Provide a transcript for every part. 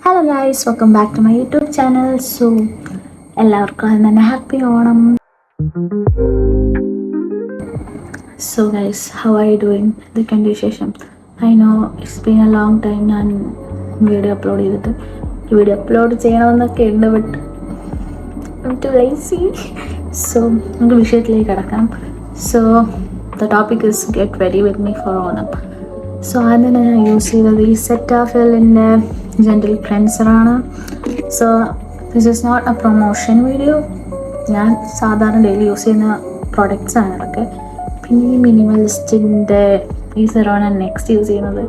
Hello guys, welcome back to my YouTube channel. So എല്ലാവർക്കും ആദ്യം തന്നെ happy Onam. So guys, how are you doing? ഇതൊക്കെയുണ്ട് വിശേഷം. I know it's been a long time ഞാൻ video upload ചെയ്തിട്ട്. ഈ video upload ചെയ്യണമെന്നൊക്കെ ഉണ്ട്, but I am too lazy. So നമുക്ക് വിഷയത്തിലേക്ക് കിടക്കാം. So the topic is get ready with me for Onam. So ആദ്യം ഞാൻ യൂസ് ചെയ്തത് ഈ സെറ്റാഫിലിൻ്റെ ജെൻറ്റിൽ ക്ലെൻസറാണ്. So this is not A promotion video. ഞാൻ സാധാരണ ഡെയിലി യൂസ് ചെയ്യുന്ന പ്രോഡക്റ്റ്സ് ആണ് ഇതൊക്കെ. പിന്നെ ഈ മിനിമലിസ്റ്റിൻ്റെ ഈ സെറോണാണ് നെക്സ്റ്റ് യൂസ് ചെയ്യുന്നത്.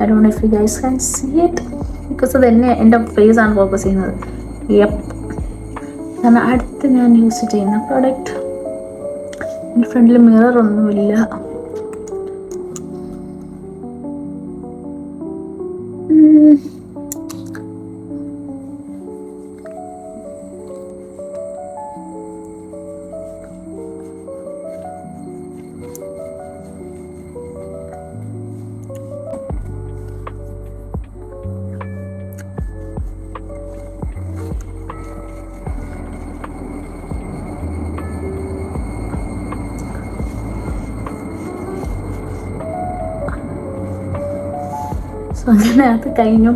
I don't know if you guys can see it, because അത് തന്നെ എൻ്റെ ഫേസ് ആണ് ഫോക്കസ് ചെയ്യുന്നത്. യെപ്പ്, കാരണം അടുത്ത് ഞാൻ യൂസ് ചെയ്യുന്ന പ്രോഡക്റ്റ്, എൻ്റെ ഫ്രണ്ടിൽ മിററൊന്നുമില്ല. സോ അങ്ങനെ അത് കഴിഞ്ഞു.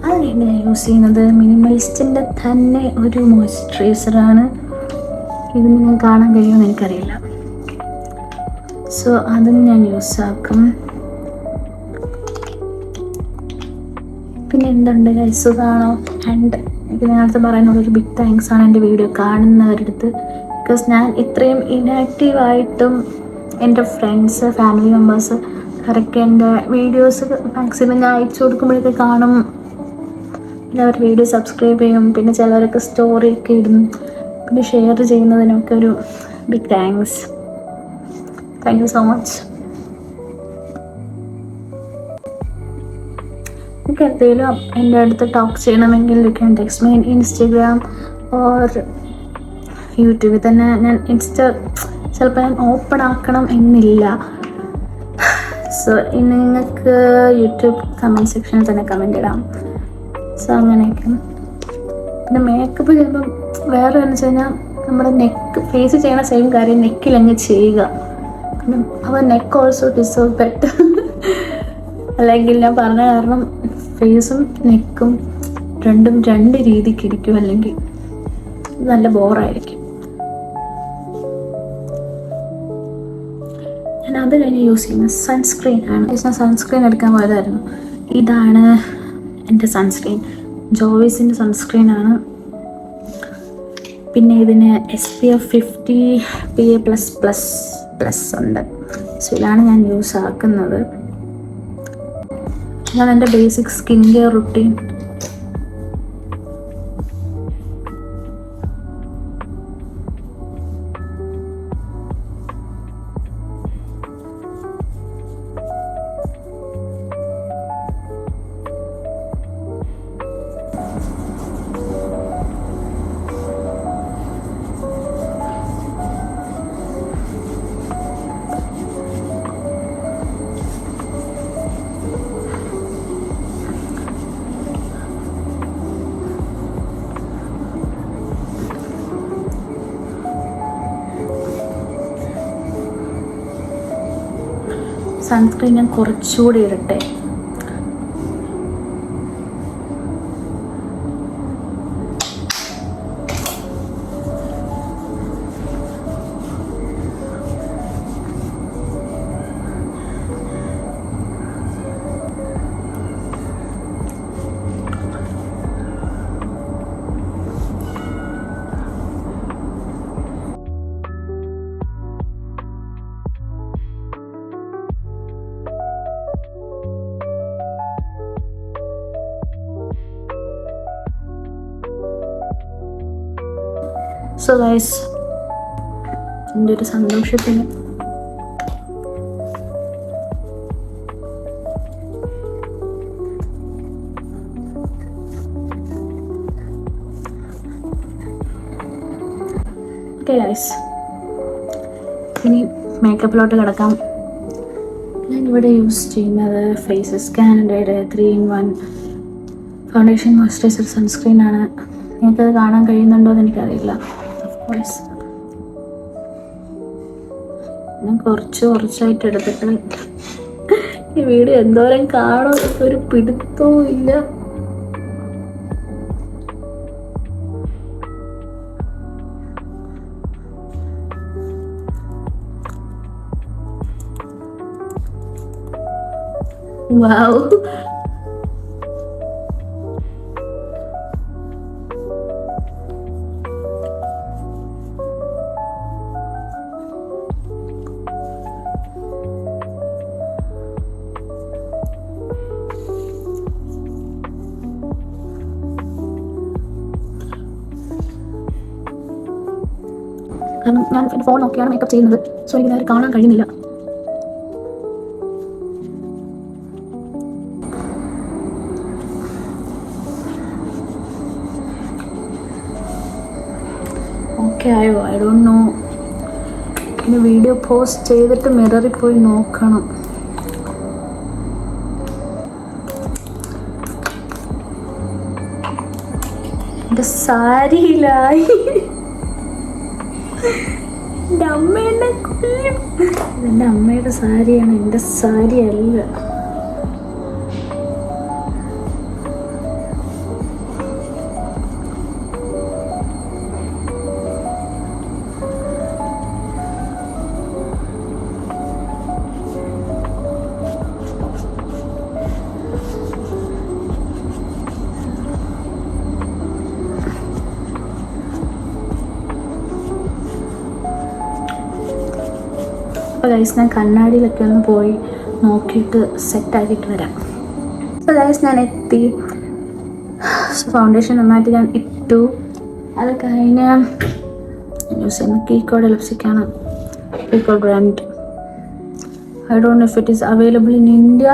അത് കഴിഞ്ഞ് ഞാൻ യൂസ് ചെയ്യുന്നത് മിനിമലിസ്റ്റിൻ്റെ തന്നെ ഒരു മോയ്സ്ചറൈസറാണ്. ഇത് നിങ്ങൾ കാണാൻ കഴിയുമെന്ന് എനിക്കറിയില്ല. സോ അതും ഞാൻ യൂസ് ആക്കും. പിന്നെ എന്തുണ്ട് ഗൈസ്, സുഖമാണോ? ആൻഡ് എനിക്ക് നേരത്തെ പറയാനുള്ളൊരു ബിഗ് താങ്ക്സ് ആണ് എൻ്റെ വീഡിയോ കാണുന്നവരുടെ അടുത്ത്. ബിക്കോസ് ഞാൻ ഇത്രയും ഇനാക്റ്റീവായിട്ടും എൻ്റെ ഫ്രണ്ട്സ്, ഫാമിലി മെമ്പേഴ്സ് അവരൊക്കെ എൻ്റെ വീഡിയോസ് മാക്സിമം ഞാൻ അയച്ചു കൊടുക്കുമ്പോഴൊക്കെ കാണും. പിന്നെ അവർ വീഡിയോ സബ്സ്ക്രൈബ് ചെയ്യും. പിന്നെ ചിലവരൊക്കെ സ്റ്റോറിയൊക്കെ ഇടും. പിന്നെ ഷെയർ ചെയ്യുന്നതിനൊക്കെ ഒരു big thanks. Thank you so much. എനിക്ക് എന്തെങ്കിലും എൻ്റെ അടുത്ത് ടോക്ക് ചെയ്യണമെങ്കിൽ you can text me Instagram or യൂട്യൂബിൽ തന്നെ. ഞാൻ ചിലപ്പോൾ ഞാൻ ഓപ്പൺ ആക്കണം എന്നില്ല. സോ ഇനി നിങ്ങൾക്ക് യൂട്യൂബ് കമൻറ്റ് സെക്ഷനിൽ തന്നെ കമൻറ്റ് ഇടാം. സോ അങ്ങനെയൊക്കെ. പിന്നെ മേക്കപ്പ് ചെയ്യുമ്പം വേറെ എന്ന് വെച്ച് കഴിഞ്ഞാൽ നമ്മുടെ നെക്ക് ഫേസ് ചെയ്യണ സെയിം കാര്യം നെക്കിലങ്ങ് ചെയ്യുക. പിന്നെ അപ്പോൾ നെക്ക് ഓൾസോ ഡിസേർവ് ബെറ്റർ. അല്ലെങ്കിൽ ഞാൻ പറഞ്ഞ കാരണം ഫേസും നെക്കും രണ്ടും രണ്ട് രീതിക്ക് ഇരിക്കും, അല്ലെങ്കിൽ നല്ല ബോറായിരിക്കും. ഞാൻ അത് കഴിഞ്ഞ് യൂസ് ചെയ്യുന്ന സൺസ്ക്രീൻ ആണ്. ഞാൻ സൺസ്ക്രീൻ എടുക്കാൻ പോയതായിരുന്നു. ഇതാണ് എൻ്റെ സൺസ്ക്രീൻ, ജോയ്സിൻ്റെ സൺസ്ക്രീൻ ആണ്. പിന്നെ ഇതിന് SPF 50 PA+++ ഉണ്ട്. സോ ഇതാണ് ഞാൻ യൂസ് ആക്കുന്നത്. ഞാൻ എൻ്റെ basic skin care routine. Sunscreen ഞാൻ കുറച്ചുകൂടി ഇടട്ടെ. സോ ഗൈസ്, എൻ്റെ ഒരു സന്തോഷത്തിന് ഓക്കെ ഗൈസ്, ഇനി മേക്കപ്പിലോട്ട് കിടക്കാം. ഞാനിവിടെ യൂസ് ചെയ്യുന്നത് ഫേസ് സ്കാനഡയുടെ 3-in-1 ഫൗണ്ടേഷൻ, മോയ്സ്ചറൈസർ, സൺസ്ക്രീൻ ആണ്. നിങ്ങൾക്കത് കാണാൻ കഴിയുന്നുണ്ടോ എന്ന് എനിക്കറിയില്ല. ഓഫ്കോഴ്സ് ഞാൻ കുറച്ചായിട്ട് എടുത്തിട്ട് ഈ വീഡിയോ എന്തോരം കാണും ഒരു പിടുത്തവും ഇല്ല. വാവ്, കാരണം ഞാൻ എൻ്റെ ഫോൺ നോക്കിയാണ് മേക്കപ്പ് ചെയ്യുന്നത്. സോ എനിക്ക് നേരെ കാണാൻ കഴിയുന്നില്ല. ഓക്കെ ആയോ? I don't no. ഇനി വീഡിയോ പോസ്റ്റ് ചെയ്തിട്ട് മിററിൽ പോയി നോക്കണം. എൻ്റെ സാരിയിലായി. എൻ്റെ അമ്മേനെ കൊല്ലും. ഇതെൻ്റെ അമ്മയുടെ സാരിയാണ്, എൻ്റെ സാരി അല്ല. അപ്പോൾ ഗൈസ് ഞാൻ കണ്ണാടിയിലൊക്കെ ഒന്ന് പോയി നോക്കിയിട്ട് സെറ്റാക്കിയിട്ട് വരാം. അപ്പോൾ ഗൈസ് ഞാൻ എത്തി. ഫൗണ്ടേഷൻ നന്നായിട്ട് ഞാൻ ഇട്ടു. അത് കഴിഞ്ഞ് യൂസ് ചെയ്യുന്ന കീക്കോഡ് ലിപ്സ്റ്റിക്കാണ്. കീക്കോഡ് brand. I don't know if it is available in India.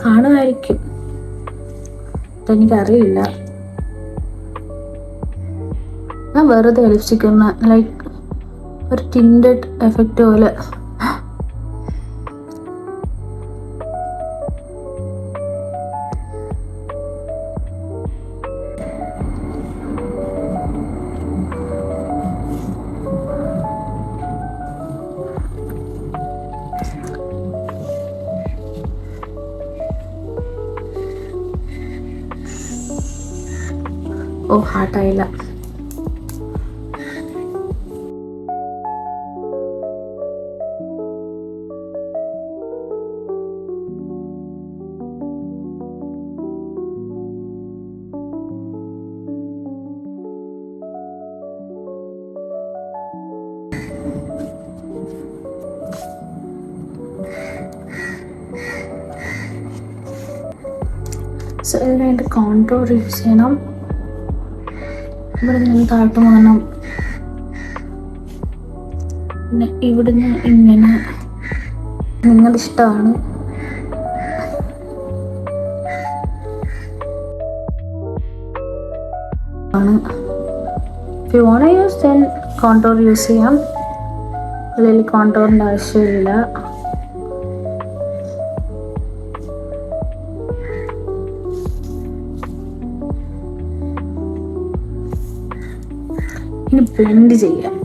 കാണുമായിരിക്കും, എനിക്കറിയില്ല. ഞാൻ വെറുതെ ലിപ്സ്റ്റിക് ഒന്ന് ലൈക്ക് ഒരു ടിൻറ്റഡ് എഫക്റ്റ് പോലെ. ഓ, ഹാർട്ടായില്ല. സോ ഇതിനായിട്ട് കോൺട്രോൾ യൂസ് ചെയ്യണം. ഇവിടെ നിന്ന് താഴ്ത്തു പോകണം. പിന്നെ ഇവിടുന്ന് ഇങ്ങനെ. നിങ്ങളുടെ ഇഷ്ടമാണ്. If you want use then control use ചെയ്യാം. അല്ലെങ്കിൽ കോൺട്രോളിൻ്റെ ആവശ്യമില്ല. ഇനി ബ്ലെൻഡ് ചെയ്യാം.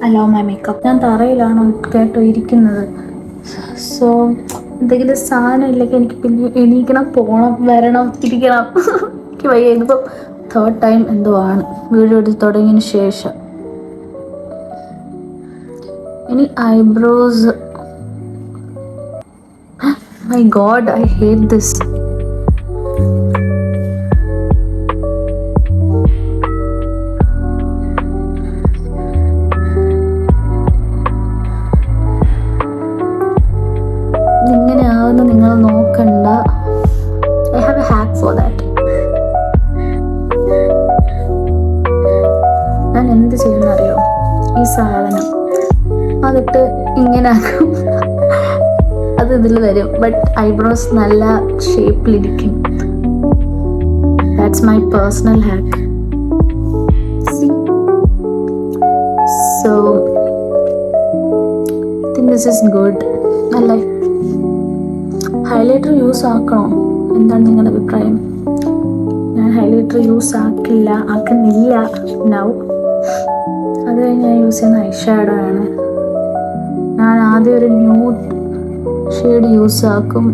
Hello my makeup. ഞാൻ തറയിലാണ് കേട്ടോ ഇരിക്കുന്നത്. സോ എന്തെങ്കിലും സാധനം ഇല്ലെങ്കിൽ എനിക്ക് പിന്നെ എണീക്കണം, പോകണം, വരണം, ഇരിക്കണം. എനിക്ക് വയ്യ. ഇതിപ്പോൾ 3rd ടൈം എന്തോ ആണ് വീഡിയോ എടുത്ത് തുടങ്ങിയതിന് ശേഷം. ഇനി eyebrows. My God, I hate this. ഇങ്ങനെ ആവുന്ന നിങ്ങൾ നോക്കണ്ട. I have A hack for that. ഞാൻ എന്ത് ചെയ്യുന്നറിയോ? ഈ സാധനം അതിട്ട് ഇങ്ങനെ ആക്കും, അത് ഇതിൽ വരും. ബട്ട് ഐബ്രോസ് നല്ല ഷേപ്പിലിരിക്കും. That's my personal hack. So I think this is good. അല്ലേ? ഹൈലൈറ്റർ യൂസ് ആക്കണോ? എന്താണ് നിങ്ങളുടെ അഭിപ്രായം? ഞാൻ ഹൈലൈറ്റർ യൂസ് ആക്കുന്നില്ല നൗ. അത് കഴിഞ്ഞ് ഞാൻ യൂസ് ചെയ്യുന്ന ഐഷാഡോ ആണ്. ഞാൻ ആദ്യം ഒരു ന്യൂഡ് ഷെയ്ഡ് യൂസ് ആക്കും.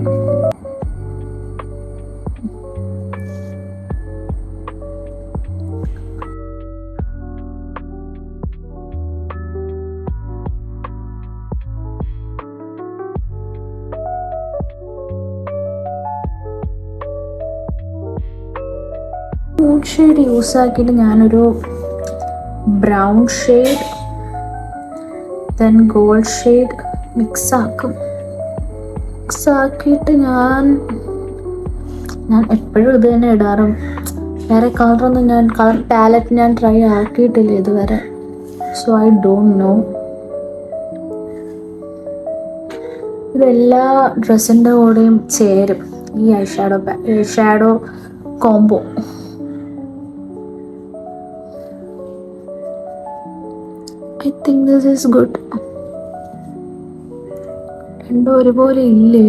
ന്യൂഡ് ഷെയ്ഡ് യൂസ് ആക്കിയിട്ട് ഞാനൊരു brown shade, then gold shade mix ആക്കിയിട്ട് ഞാൻ എപ്പോഴും ഇത് തന്നെ ഇടാറും. വേറെ കളറൊന്നും കളർ പാലറ്റ് ഞാൻ ട്രൈ ആക്കിയിട്ടില്ല ഇതുവരെ. So I don't no. ഇതെല്ലാ ഡ്രസ്സിൻ്റെ കൂടെയും ചേരും ഈ eyeshadow combo. I think this is good. രണ്ടും ഒരുപോലെ ഇല്ലേ?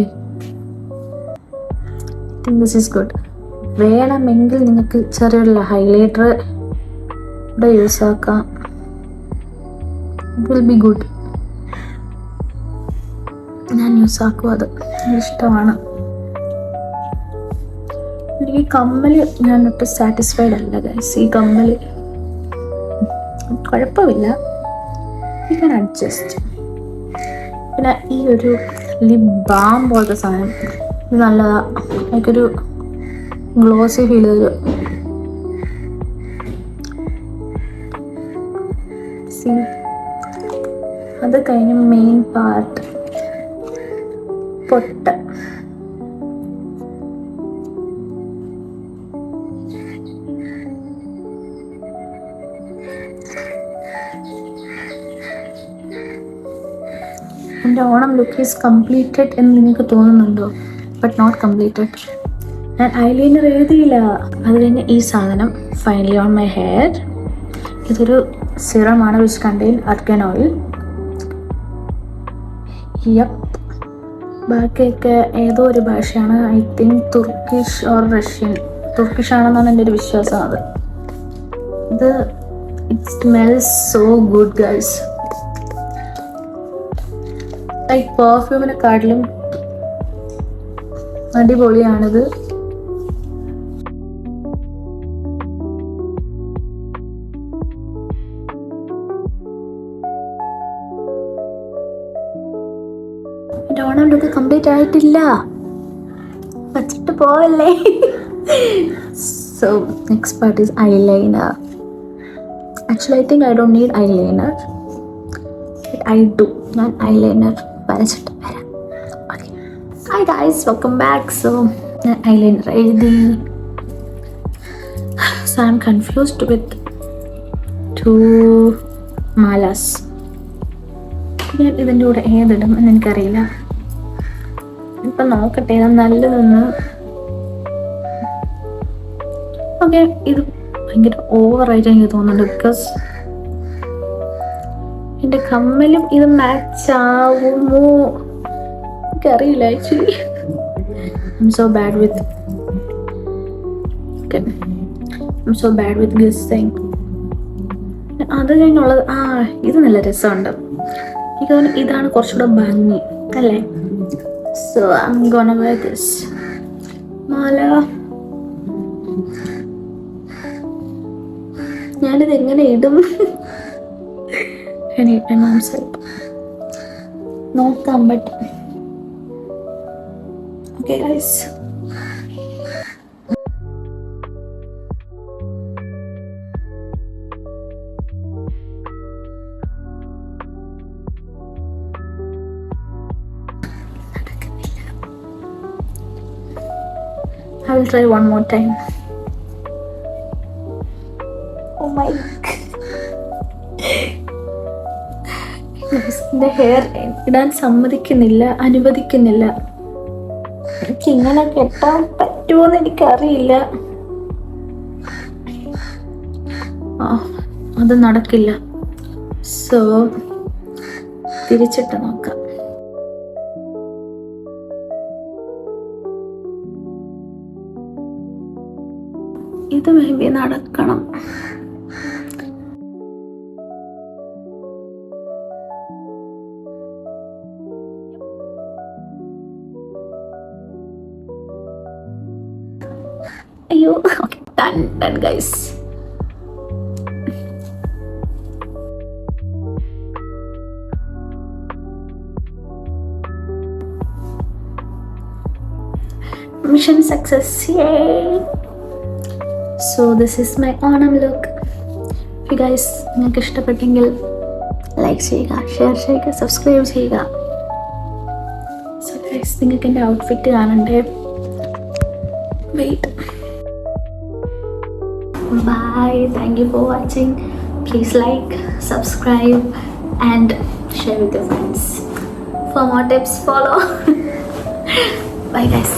I think this is good. വേണമെങ്കിൽ നിങ്ങൾക്ക് ചെറിയുള്ള ഹൈലൈറ്റർ ഇവിടെ യൂസ് ആക്കാം. It will be good. ഞാൻ യൂസ് ആക്കും. അത് ഇഷ്ടമാണ്. എനിക്ക് ഈ കമ്മൽ ഞാൻ ഒട്ടും സാറ്റിസ്ഫൈഡ് അല്ല ഗൈസ്. ഈ കമ്മൽ കുഴപ്പമില്ല, യു ക്യാൻ അഡ്ജസ്റ്റ്. പിന്നെ ഈ ഒരു ലിപ് ബാം പോലത്തെ സാധനം ഇത് നല്ലതാ. എനിക്കൊരു ഗ്ലോസി ഫീൽ തരും. അത് കഴിഞ്ഞ് മെയിൻ പാർട്ട് പൊട്ട. എൻ്റെ ഓണം ലുക്ക് ഈസ് കംപ്ലീറ്റഡ് എന്ന് നിങ്ങൾക്ക് തോന്നുന്നുണ്ടോ? But not completed. ഞാൻ ഐലൈനർ എഴുതിയില്ല. അത് കഴിഞ്ഞ് ഈ സാധനം ഫൈനലി ഓൺ മൈ ഹെയർ. ഇതൊരു സിറമാണ് which contain argan oil. Yup. ബാക്കിയൊക്കെ ഏതോ ഒരു ഭാഷയാണ്. I think Turkish or Russian. Turkish ആണെന്നാണ് എൻ്റെ ഒരു വിശ്വാസം. അത് it smells so good guys. Like പെർഫ്യൂമിനെക്കാട്ടിലും അടിപൊളിയാണിത്. എൻ്റെ ഓണം ലുക്ക് കംപ്ലീറ്റ് ആയിട്ടില്ല, വച്ചിട്ട് പോവല്ലേ. So next part is eyeliner. Actually I think I don't need eyeliner, but I do. ഞാൻ ഐലൈനർ വരച്ചിട്ട് വരാം. Okay. Hi guys, welcome back. So ഞാൻ ഐലൈനർ എഴുതി. So I M confused with 2 malas. ഞാൻ ഇതിൻ്റെ കൂടെ ഏതിടും എന്ന് എനിക്കറിയില്ല. ഇപ്പം നോക്കട്ടെ ഏതാ നല്ലതെന്ന്. ഓക്കെ, ഇത് ഭയങ്കര ഓവറായിട്ട് എനിക്ക് തോന്നുന്നുണ്ട്. ബിക്കോസ് എൻ്റെ കമ്മലും ഇത് മാച്ച് ആവുമോ എനിക്കറിയില്ല actually. I M so bad with guessing. അത് കഴിഞ്ഞുള്ളത് ഇത് നല്ല രസമുണ്ട്. എനിക്ക് തോന്നുന്നു ഇതാണ് കുറച്ചുകൂടെ ഭംഗി അല്ലേ? So I'm gonna wear this mala. ഞാനിത് എങ്ങനെ ഇടും? I need my mom's help. നോക്കാം but okay guys. I will try one more time. Oh my god. എൻ്റെ ഹെയർ ഇടാൻ സമ്മതിക്കുന്നില്ല, അനുവദിക്കുന്നില്ല. എനിക്ക് ഇങ്ങനെ കെട്ടാൻ പറ്റുമോന്ന് എനിക്കറിയില്ല. അത് നടക്കില്ല. സോ തിരിച്ചിട്ട് നോക്കാം. ഇത് മേ ബി നടക്കണം. അയ്യോ, okay, done guys. Mission success. Yay! So this is my Onam look. Hey guys, നിങ്ങൾക്ക് ഇഷ്ടപ്പെട്ടെങ്കിൽ ലൈക്ക് ചെയ്യുക, ഷെയർ ചെയ്യുക, സബ്സ്ക്രൈബ് ചെയ്യുക. സോ ഗൈസ്, നിങ്ങൾക്ക് എൻ്റെ ഔട്ട്ഫിറ്റ് കാണണ്ടേ? Wait. Bye. Thank you for watching. Please like, subscribe and share with your friends. For more tips, follow. Bye guys.